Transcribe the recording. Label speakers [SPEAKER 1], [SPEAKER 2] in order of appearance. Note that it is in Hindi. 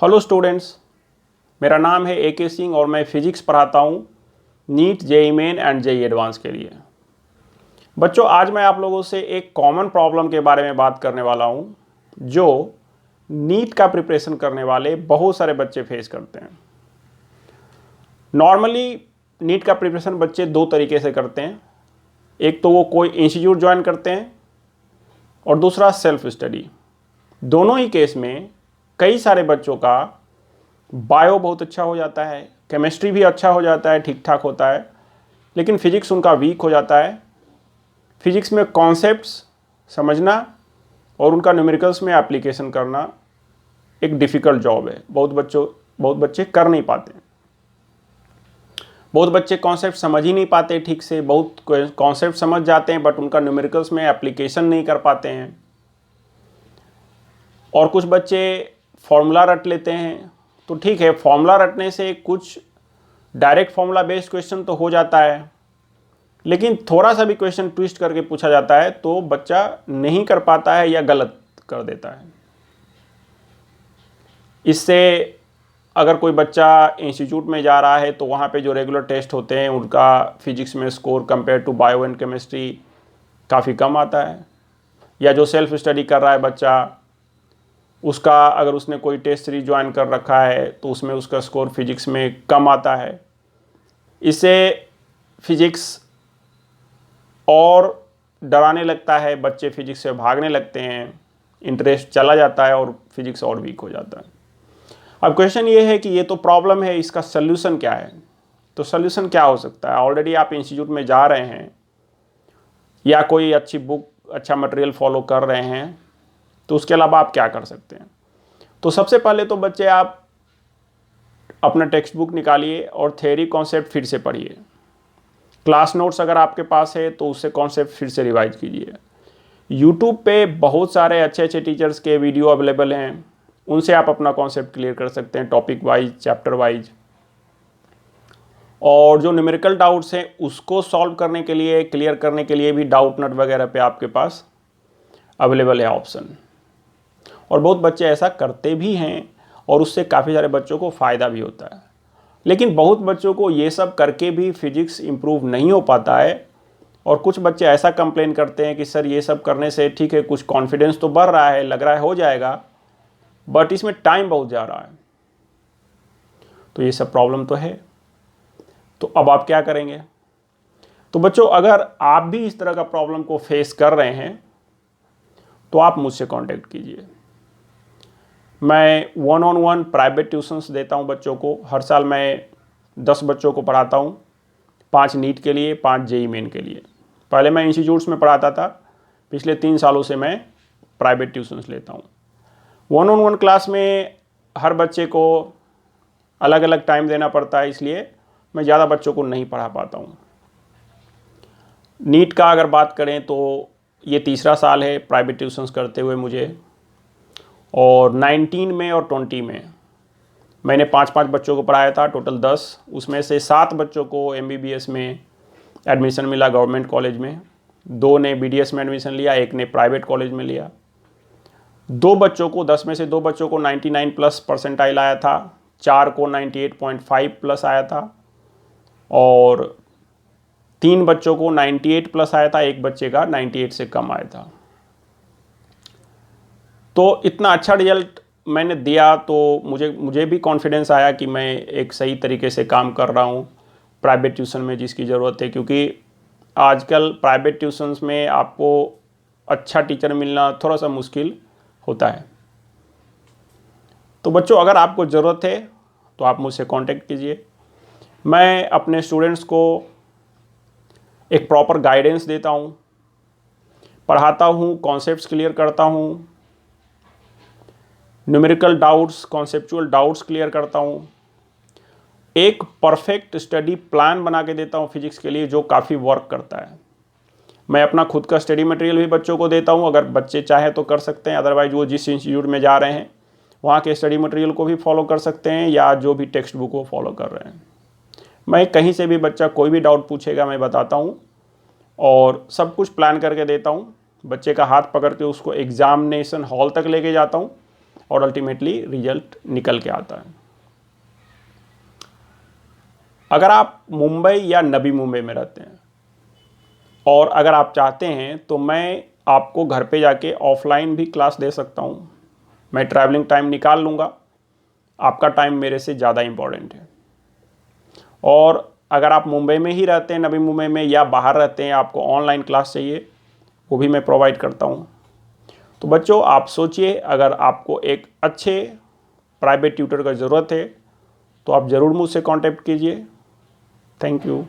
[SPEAKER 1] हेलो स्टूडेंट्स, मेरा नाम है AK सिंह और मैं फिजिक्स पढ़ाता हूँ NEET, JEE main and JEE advance के लिए। बच्चों, आज मैं आप लोगों से एक कॉमन प्रॉब्लम के बारे में बात करने वाला हूँ जो नीट का प्रिपरेशन करने वाले बहुत सारे बच्चे फेस करते हैं। नॉर्मली नीट का प्रिपरेशन बच्चे दो तरीके से करते हैं। एक तो वो कोई इंस्टीट्यूट ज्वाइन करते हैं और दूसरा सेल्फ स्टडी। दोनों ही केस में कई सारे बच्चों का बायो बहुत अच्छा हो जाता है, केमिस्ट्री भी अच्छा हो जाता है, ठीक ठाक होता है, लेकिन फिजिक्स उनका वीक हो जाता है। फिजिक्स में कॉन्सेप्ट्स समझना और उनका न्यूमेरिकल्स में एप्लीकेशन करना एक डिफ़िकल्ट जॉब है। बहुत बच्चे कर नहीं पाते। बहुत बच्चे कॉन्सेप्ट समझ ही नहीं पाते ठीक से, बहुत कॉन्सेप्ट समझ जाते हैं बट उनका न्यूमेरिकल्स में एप्लीकेशन नहीं कर पाते हैं। और कुछ बच्चे फॉर्मूला रट लेते हैं, तो ठीक है, फॉर्मूला रटने से कुछ डायरेक्ट फॉर्मूला बेस्ड क्वेश्चन तो हो जाता है, लेकिन थोड़ा सा भी क्वेश्चन ट्विस्ट करके पूछा जाता है तो बच्चा नहीं कर पाता है या गलत कर देता है। इससे अगर कोई बच्चा इंस्टीट्यूट में जा रहा है तो वहाँ पे जो रेगुलर टेस्ट होते हैं उनका फिजिक्स में score compare to bio and chemistry काफ़ी कम आता है, या जो सेल्फ स्टडी कर रहा है बच्चा, उसका अगर उसने कोई टेस्ट सीरीज ज्वाइन कर रखा है तो उसमें उसका स्कोर फिजिक्स में कम आता है। इससे फिजिक्स और डराने लगता है, बच्चे फिजिक्स से भागने लगते हैं, इंटरेस्ट चला जाता है और फिजिक्स और वीक हो जाता है। अब क्वेश्चन ये है कि ये तो प्रॉब्लम है, इसका सल्यूशन क्या है? तो सल्यूशन क्या हो सकता है? ऑलरेडी आप इंस्टीट्यूट में जा रहे हैं या कोई अच्छी बुक, अच्छा मटेरियल फॉलो कर रहे हैं, तो उसके अलावा आप क्या कर सकते हैं? तो सबसे पहले तो बच्चे आप अपना टेक्स्ट बुक निकालिए और थ्योरी कॉन्सेप्ट फिर से पढ़िए। क्लास नोट्स अगर आपके पास है तो उससे कॉन्सेप्ट फिर से रिवाइज कीजिए। यूट्यूब पे बहुत सारे अच्छे अच्छे टीचर्स के वीडियो अवेलेबल हैं, उनसे आप अपना कॉन्सेप्ट क्लियर कर सकते हैं, टॉपिक वाइज, चैप्टर वाइज। और जो न्यूमेरिकल डाउट्स हैं उसको सॉल्व करने के लिए, क्लियर करने के लिए भी डाउट नट वगैरह पे आपके पास अवेलेबल है ऑप्शन। और बहुत बच्चे ऐसा करते भी हैं और उससे काफ़ी सारे बच्चों को फ़ायदा भी होता है। लेकिन बहुत बच्चों को ये सब करके भी फिजिक्स इम्प्रूव नहीं हो पाता है, और कुछ बच्चे ऐसा कंप्लेन करते हैं कि सर ये सब करने से ठीक है, कुछ कॉन्फिडेंस तो बढ़ रहा है, लग रहा है हो जाएगा, बट इसमें टाइम बहुत जा रहा है। तो ये सब प्रॉब्लम तो है। तो अब आप क्या करेंगे? तो बच्चों, अगर आप भी इस तरह का प्रॉब्लम को फेस कर रहे हैं तो आप मुझसे कांटेक्ट कीजिए। मैं 1-on-1 प्राइवेट ट्यूशन्स देता हूं बच्चों को। हर साल मैं 10 बच्चों को पढ़ाता हूं, 5 नीट के लिए, 5 JEE मेन के लिए। पहले मैं इंस्टीट्यूट्स में पढ़ाता था, पिछले 3 सालों से मैं प्राइवेट ट्यूशन्स लेता हूं। 1-on-1 क्लास में हर बच्चे को अलग अलग टाइम देना पड़ता है, इसलिए मैं ज़्यादा बच्चों को नहीं पढ़ा पाता हूँ। नीट का अगर बात करें तो ये तीसरा साल है प्राइवेट ट्यूशन्स करते हुए मुझे, और 19 में और 20 में मैंने 5-5 बच्चों को पढ़ाया था, टोटल 10। उसमें से 7 बच्चों को MBBS में एडमिशन मिला गवर्नमेंट कॉलेज में, 2 ने BDS में एडमिशन लिया, 1 ने प्राइवेट कॉलेज में लिया। 2 बच्चों को, 10 में से 2 बच्चों को 99 प्लस परसेंटाइल आया था, 4 को 98.5 प्लस आया था, और 3 बच्चों को 98 प्लस आया था, 1 बच्चे का 98 से कम आया था। तो इतना अच्छा रिजल्ट मैंने दिया तो मुझे भी कॉन्फिडेंस आया कि मैं एक सही तरीके से काम कर रहा हूँ प्राइवेट ट्यूशन में जिसकी ज़रूरत है, क्योंकि आजकल प्राइवेट ट्यूशन्स में आपको अच्छा टीचर मिलना थोड़ा सा मुश्किल होता है। तो बच्चों, अगर आपको ज़रूरत है तो आप मुझसे कांटेक्ट कीजिए। मैं अपने स्टूडेंट्स को एक प्रॉपर गाइडेंस देता हूँ, पढ़ाता हूँ, कॉन्सेप्ट्स क्लियर करता हूँ, numerical doubts, conceptual doubts clear करता हूँ, एक परफेक्ट स्टडी प्लान बना के देता हूँ फिजिक्स के लिए जो काफ़ी वर्क करता है। मैं अपना खुद का स्टडी मटेरियल भी बच्चों को देता हूँ, अगर बच्चे चाहें तो कर सकते हैं, अदरवाइज वो जिस इंस्टीट्यूट में जा रहे हैं वहाँ के स्टडी मटेरियल को भी फॉलो कर सकते हैं या जो भी टेक्स्ट बुक को फॉलो कर रहे हैं। मैं कहीं से भी बच्चा कोई भी डाउट पूछेगा मैं बताता हूँ और सब कुछ प्लान करके देता हूँ। बच्चे का हाथ पकड़ के उसको एग्जामिनेशन हॉल तक लेके जाता हूँ और अल्टीमेटली रिजल्ट निकल के आता है। अगर आप मुंबई या नवी मुंबई में रहते हैं और अगर आप चाहते हैं तो मैं आपको घर पे जाके ऑफलाइन भी क्लास दे सकता हूँ। मैं ट्रैवलिंग टाइम निकाल लूँगा, आपका टाइम मेरे से ज़्यादा इम्पॉर्टेंट है। और अगर आप मुंबई में ही रहते हैं, नवी मुंबई में, या बाहर रहते हैं, आपको ऑनलाइन क्लास चाहिए, वो भी मैं प्रोवाइड करता हूँ। तो बच्चों, आप सोचिए, अगर आपको एक अच्छे प्राइवेट ट्यूटर का ज़रूरत है तो आप ज़रूर मुझसे कांटेक्ट कीजिए। Thank you.